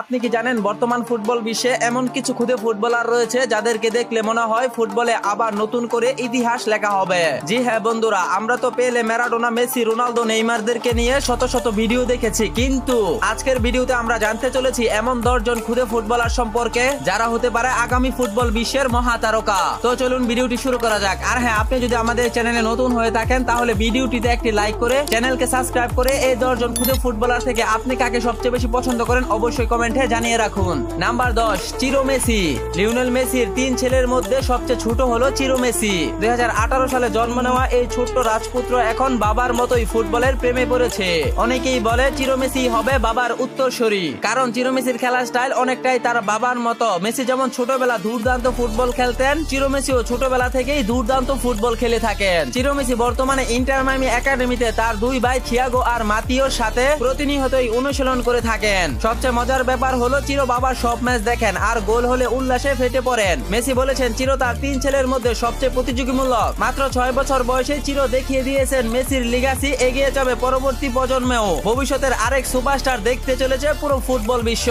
আপনি কি জানেন বর্তমান ফুটবল বিশ্বে এমন কিছু খুদে ফুটবলার রয়েছে যাদেরকে দেখলে মনে হয় ফুটবলে আবার নতুন করে ইতিহাস লেখা হবে। জি হ্যাঁ বন্ধুরা, আমরা তো পেলে, ম্যারাডোনা, মেসি, রোনালদো, নেইমারদেরকে নিয়ে শত শত ভিডিও দেখেছি, কিন্তু আজকের ভিডিওতে আমরা জানতে চলেছি এমন 10 জন খুদে ফুটবলার সম্পর্কে যারা হতে পারে আগামী ফুটবল বিশ্বের মহাতারকা। তো চলুন ভিডিওটি শুরু করা যাক। আর হ্যাঁ, আপনি যদি আমাদের চ্যানেলে নতুন হয়ে থাকেন তাহলে ভিডিওটিতে একটি লাইক করে চ্যানেলকে সাবস্ক্রাইব করে এই 10 জন খুদে ফুটবলার থেকে আপনি কাকে সবচেয়ে বেশি পছন্দ করেন অবশ্যই কমেন্টে জানিয়ে রাখুন। Number 10, চিরো Messi. লিওনেল মেসির 3 ছেলের মধ্যে সবচেয়ে ছোট হলো চিরো মেসি। 2018 সালে জন্ম নেওয়া এই ছোট্ট রাজপুত্র এখন বাবার মতোই ফুটবলের প্রেমে পড়েছে। অনেকেই বলে চিরো মেসি হবে বাবার উত্তরসূরি, কারণ চিরো মেসির খেলার স্টাইল অনেকটাই তার বাবার মতো। মেসি যেমন ছোটবেলা দুর্দান্ত ফুটবল খেলতেন, চিরো মেসিও ছোটবেলা থেকেই দুর্দান্ত ফুটবল খেলে থাকেন। চিরো মেসি বর্তমানে ইন্টার মায়ামি একাডেমিতে তার 2 ভাই থিয়াগো আর মাতিওর সাথে প্রতিনিয়তই অনুশীলন করে থাকেন। সবচেয়ে মজার ব্যাপার হলো চিরো বাবার সব ম্যাচ দেখেন আর গোল হলে উল্লাসে ফেটে পড়েন। মেসি বলেছেন চিরো তার 3 ছেলের মধ্যে সবচেয়ে প্রতিযোগিমূলক। মাত্র 6 বছর বয়সে চিরো দেখিয়ে দিয়েছেন মেসির লিগাসি এগিয়ে যাবে পরবর্তী প্রজন্মেও। ভবিষ্যতের আরেক সুপারস্টার দেখতে চলেছে পুরো ফুটবল বিশ্ব।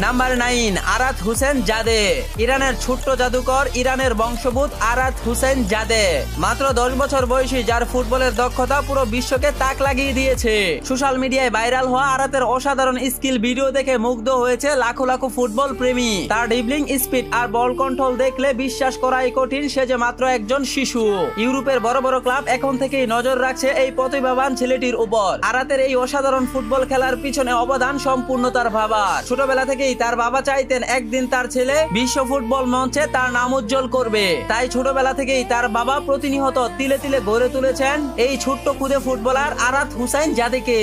নাম্বার 9, আরাত হুসেন জাদে। ইরানের ছোট্ট জাদুকর, ইরানের বংশোদ্ভূত আরাত হুসেন জাদে মাত্র 10 বছর বয়সী, যার ফুটবলের দক্ষতা পুরো বিশ্বকে তাক লাগিয়ে দিয়েছে। সোশ্যাল মিডিয়ায় ভাইরাল হওয়া আরাতের অসাধারণ স্কিল ভিডিও দেখে মুগ্ধ হয়েছে লাখো লাখো ফুটবল প্রেমী। তার ড্রিবলিং স্পিড আর বল কন্ট্রোল দেখলে বিশ্বাস করাই কঠিন সে যে মাত্র একজন শিশু। ইউরোপের বড় বড় ক্লাব এখন থেকেই নজর রাখছে এই প্রতিভাবান ছেলেটির উপর। আরাতের এই অসাধারণ ফুটবল খেলার পিছনে অবদান সম্পূর্ণ তার বাবার। ছোটবেলা থেকেই তার বাবা চাইতেন একদিন তার ছেলে বিশ্ব ফুটবল মঞ্চে তার নাম উজ্জ্বল করবে, তাই ছোটবেলা থেকেই তার বাবা প্রতিনিয়ত তিলে তিলে গড়ে তুলেছেন এই ছোট্ট খুদে ফুটবলার আরাত হুসাইন জাদেকে।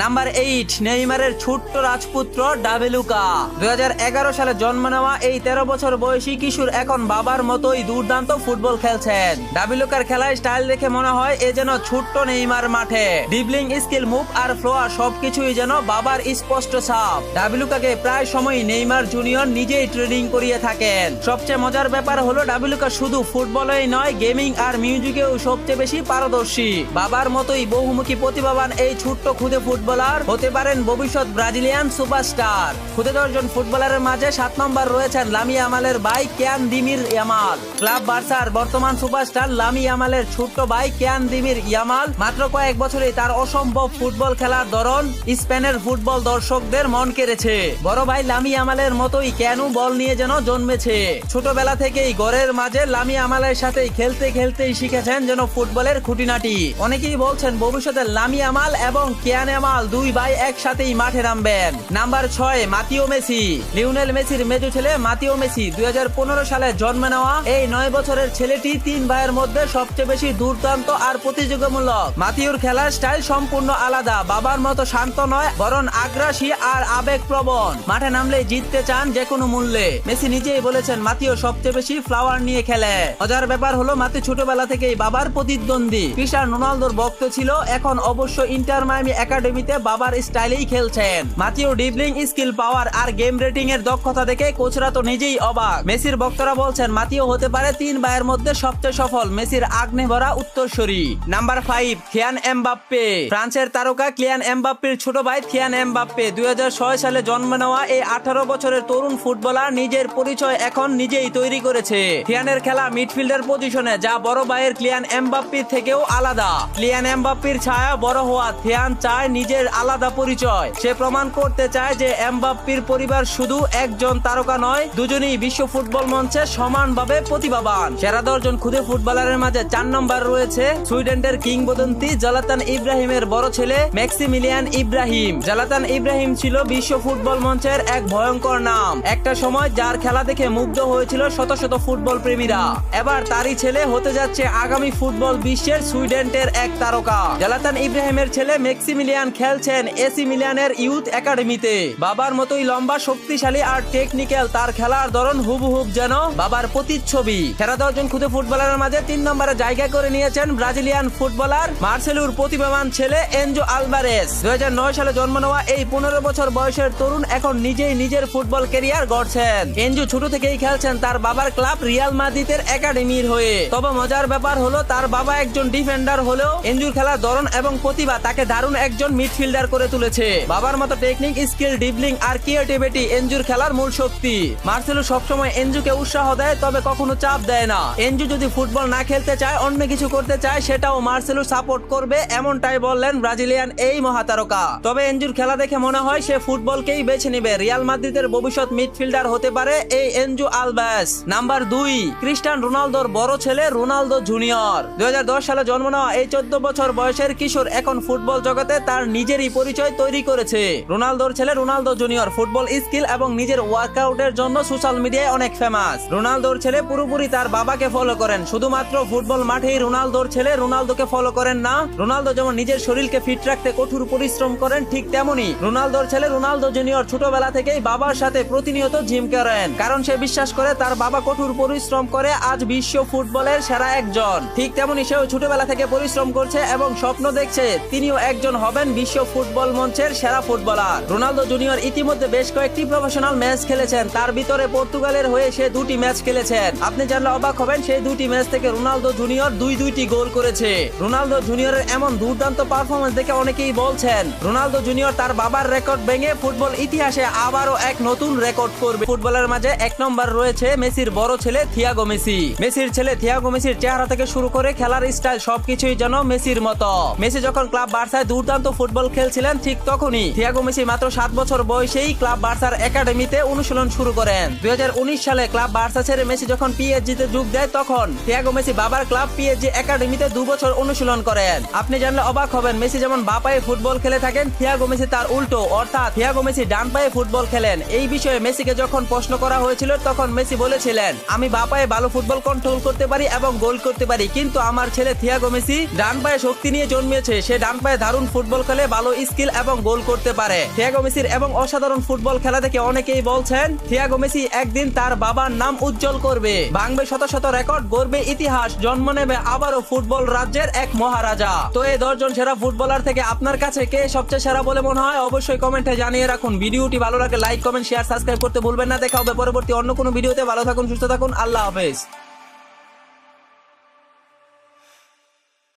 নাম্বার 8, নেইমারের ছোট্ট রাজপুত্র ডাবেলুকা। 2011 সালে জন্ম নেওয়া এই 13 বছর বয়সী কিশোর এখন বাবার মতোই দুর্দান্ত ফুটবল খেলছেন। ডাবেলুকার খেলায় স্টাইল দেখে মনে হয় এ যেন ছোট্ট নেইমার মাঠে। ড্রিবলিং স্কিল, মুভ আর ফ্লোয়ার সবকিছুই যেন বাবার স্পষ্ট ছাপ। ডাবেলুকাকে প্রায় সময় নেইমার জুনিয়র নিজেই ট্রেনিং করিয়ে থাকেন। সবচেয়ে মজার ব্যাপার হলো ডাবেলুকা শুধু ফুটবলেই নয়, গেমিং আর মিউজিকেও সবচেয়ে বেশি পারদর্শী। বাবার মতোই বহুমুখী প্রতিভাবান এই ছোট্ট খুদে ফুটবলার হতে পারেন ভবিষ্যৎ ব্রাজিলিয়ান সুপারস্টার। খুদে 10 জন ফুটবলারের মাঝে 7 নম্বর রয়েছেন লামি ইয়ামালের ভাই কিয়ান দিমির ইয়ামাল। ক্লাব বার্সার বর্তমান সুপারস্টার লামি ইয়ামালের ছোট্ট ভাই কিয়ান দিমির ইয়ামাল মাত্র কয়েক বছরেই তার অসম্ভব ফুটবল খেলার ধরন স্পেনের ফুটবল দর্শকদের মন কেড়েছে। বড় ভাই লামি ইয়ামালের মতোই কেনু বল নিয়ে যেন জন্মেছে। ছোটবেলা থেকেই ঘরের মাঝে লামি ইয়ামালের সাথেই খেলতে খেলতেই শিখেছেন যেন ফুটবলের খুঁটিনাটি। অনেকেই বলছেন ভবিষ্যতে লামি ইয়ামাল এবং কিয়ান ইয়ামাল 2 ভাই একসাথেই মাঠে নামবেন। Number 6, মাতিও Messi. লিওনেল মেসির মেজো ছেলে মাতিও মেসি 2015 সালে জন্ম নেওয়া এই 9 বছরের ছেলেটি 3 ভাইয়ের মধ্যে সবচেয়ে বেশি দুর্দান্ত আর প্রতিযোগিতামূলক। মাতিওর খেলার স্টাইল সম্পূর্ণ আলাদা। বাবার মতো শান্ত নয়, বরং আগ্রাসী আর আবেগপ্রবণ। মাঠে নামলে জিততে চান যে কোনো মূল্যে। মেসি নিজেই বলেছেন মাতিও সবচেয়ে বেশি ফ্লাওয়ার নিয়ে খেলে। মজার ব্যাপার হলো মাতি ছোটবেলা থেকেই বাবার প্রতিদ্বন্দ্বী ক্রিস্টিয়ানো রোনালদোর ভক্ত ছিল, এখন অবশ্য ইন্টার মায়ামি একাডেমিতে বাবার স্টাইলেই খেলছেন। মাতিও ড্রিবলিং স্কিল, পাওয়ার আর গেম রেটিং এর দক্ষতা দেখে কোচরা তো নিজেই অবাক। মেসির ভক্তরা বলছেন মাতিও হতে পারে 3 ভাইয়ের মধ্যে সবচেয়ে সফল, মেসির আগ্নে ভরা উত্তরসূরি। Number 5, Kylian Mbappe. ফ্রান্সের তারকা কিলিয়ান এমবাপ্পের ছোট ভাই কিলিয়ান এমবাপ্পে 2006 সালে জন্ম নেওয়া এই 18 বছরের তরুণ ফুটবলার নিজের পরিচয় এখন নিজেই তৈরি করেছে। কিলিয়ানের খেলা মিডফিল্ডার পজিশনে, যা বড় ভাইয়ের কিলিয়ান এমবাপ্পের থেকেও আলাদা। কিলিয়ান এমবাপ্পের ছায়া বড় হওয়া, কিলিয়ান চায় নিজের আলাদা পরিচয়। সে প্রমাণ করতে চায় যে এমবাপ্পের পরিবার শুধু একজন তারকা নয়, দুজনেই বিশ্ব ফুটবল মঞ্চে সমানভাবে প্রতিভাবান। সেরা 10 জন খুদে ফুটবলারের মাঝে 4 নম্বর রয়েছে সুইডেনের কিংবদন্তি জলাতান ইব্রাহিমের বড় ছেলে ম্যাক্সিমিলিয়ান ইব্রাহিম। জলাতান ইব্রাহিম ছিল বিশ্ব ফুটবল মঞ্চের এক ভয়ঙ্কর নাম, একটা সময় যার খেলা দেখে মুগ্ধ হয়েছিল শত শত ফুটবল প্রেমীরা। এবার তারই ছেলে হতে যাচ্ছে আগামী ফুটবল বিশ্বের সুইডেনের এক তারকা। জলাতান ইব্রাহিমের ছেলে ম্যাক্সিমিলিয়ান খেলছেন এসি মিলানের ইউথ একাডেমিতে। বাবার মতোই লম্বা, শক্তিশালী আর টেকনিক্যাল, তার খেলার ধরন হুবহুব যেন বাবার প্রতিচ্ছবি। সেরা 10 জন খুদে ফুটবলারের মাঝে 3 নম্বরে জায়গা করে নিয়েছেন ব্রাজিলিয়ান ফুটবলার মার্সেলুর প্রতিভাবান ছেলে এনজো আলভারেজ। 2009 সালে জন্ম নেওয়া এই 15 বছর বয়সের তরুণ এখন নিজেই নিজের ফুটবল ক্যারিয়ার গড়ছেন। এনজো ছোট থেকেই খেলছেন তার বাবার ক্লাব রিয়াল মাদ্রিদের একাডেমির হয়ে। তবে মজার ব্যাপার হলো তার বাবা একজন ডিফেন্ডার হলেও এনজোর খেলার ধরন এবং প্রতিভা তাকে দারুণ একজন মিডফিল্ডার করে তুলেছে। বাবার মতো টেকনিক, স্কিল, ড্রিবলিং আর আর ক্রিয়েটিভিটি এনজুর খেলার মূল শক্তি। মার্সেলো সবসময় এনজুকে উৎসাহ দেয়, তবে কখনো চাপ দেয় না। এনজু যদি ফুটবল না খেলতে চায়, অন্য কিছু করতে চায়, সেটাও মার্সেলো সাপোর্ট করবে, এমনটাই বললেন ব্রাজিলিয়ান এই মহাতারকা। তবে এনজুর খেলা দেখে মনে হয় সে ফুটবলকেই বেছে নেবে। রিয়াল মাদ্রিদের ভবিষ্যৎ মিডফিল্ডার হতে পারে এই এনজু আলভারেজ। নাম্বার 2, ক্রিস্টিয়ানো রোনালদোর বড় ছেলে রোনালদো জুনিয়র। 2010 সালে জন্ম নেওয়া এই 14 বছর বয়সের কিশোর এখন ফুটবল জগতে তার নিজেরই পরিচয় তৈরি করেছে। রোনালদোর ছেলে রোনালদো জুনিয়র ফুটবল স্কিল এবং নিজের ওয়ার্কআউটের জন্য সোশ্যাল মিডিয়ায় অনেক ফেমাস। রোনালদোর ছেলে পুরোপুরি তার বাবাকে ফলো করেন, শুধুমাত্র ফুটবল মাঠেই রোনালদোর ছেলে রোনালদোকে ফলো করেন না। রোনালদো যেমন নিজের শরীরকে ফিট রাখতে কঠোর পরিশ্রম করেন, ঠিক তেমনি রোনালদোর ছেলে রোনালদো জুনিয়র ছোটবেলা থেকেই বাবার সাথে প্রতিনিয়ত জিম করেন, কারণ সে বিশ্বাস করে তার বাবা কঠোর পরিশ্রম করে আজ বিশ্ব ফুটবলের সেরা একজন। ঠিক তেমনি সেও ছোটবেলা থেকে পরিশ্রম করছে এবং স্বপ্ন দেখছে তিনিও একজন হবেন বিশ্ব ফুটবল মঞ্চের সেরা ফুটবলার। রোনালদো জুনিয়র ইতিমধ্যে বেশ কয়েকটি প্রফেশনাল ম্যাচ খেলেছেন, তার ভিতরে পর্তুগালের হয়ে সে 2টি ম্যাচ খেলেছেন। আপনি জানলে অবাক হবেন, সেই 2টি ম্যাচ থেকে রোনালদো জুনিয়র 2টি গোল করেছে। রোনালদো জুনিয়রের এমন দুর্দান্ত পারফরমেন্স দেখে অনেকেই বলছেন রোনালদো জুনিয়র তার বাবার রেকর্ড ভেঙে ফুটবল ইতিহাসে আবারও এক নতুন রেকর্ড করবে। ফুটবলের মাঝে 1 নম্বর রয়েছে মেসির বড় ছেলে থিয়াগো মেসি। মেসির ছেলে থিয়াগো মেসির চেহারা থেকে শুরু করে খেলার স্টাইল সবকিছুই যেন মেসির মতো। মেসি যখন ক্লাব বার্সায় দুর্দান্ত ফুটবল খেলছিলেন, ঠিক তখনই থিয়াগো মেসি মাত্র 7 বছর বয়সেই ক্লাব বার্সার একাডেমিতে অনুশীলন শুরু করেন। 2019 সালে ক্লাব বার্সা ছেড়ে মেসি যখন পিএসজি তে যোগ দেয়, তখন থিয়াগো মেসি বাবার ক্লাব পিএসজি একাডেমিতে 2 বছর অনুশীলন করেন। আপনি জানলে অবাক হবেন, মেসি যেমন বাঁ পায়ে ফুটবল খেলে থাকেন, থিয়াগো মেসি তার উল্টো, অর্থাৎ থিয়াগো মেসি ডান পায়ে ফুটবল খেলেন। এই বিষয়ে মেসিকে যখন প্রশ্ন করা হয়েছিল, তখন মেসি বলেছিলেন, আমি বাঁ পায়ে ভালো ফুটবল কন্ট্রোল করতে পারি এবং গোল করতে পারি, কিন্তু আমার ছেলে থিয়াগো মেসি ডান পায়ে শক্তি নিয়ে জন্মেছে। সে ডান পায়ে দারুণ ফুটবল খেলে, ভালো স্কিল এবং গোল করতে পারে। থিয়াগো মেসির এবং অসাধারণ ফুটবল খেলা দেখে অনেকেই বলছেন থিয়াগো মেসি একদিন তার বাবার নাম উজ্জ্বল করবে, ভাঙবে শত শত রেকর্ড, গড়বে ইতিহাস, জন্ম নেবে আবারও ফুটবল রাজ্যের এক মহারাজা। তো এই 10 জন সেরা ফুটবলার থেকে আপনার কাছে কে সবচেয়ে সেরা বলে মনে হয়, অবশ্যই কমেন্টে জানিয়ে রাখুন। ভিডিওটি ভালো লাগলে লাইক, কমেন্ট, শেয়ার, সাবস্ক্রাইব করতে ভুলবেন না। দেখা হবে পরবর্তী অন্য কোনো ভিডিওতে। ভালো থাকুন, সুস্থ থাকুন, আল্লাহ হাফেজ।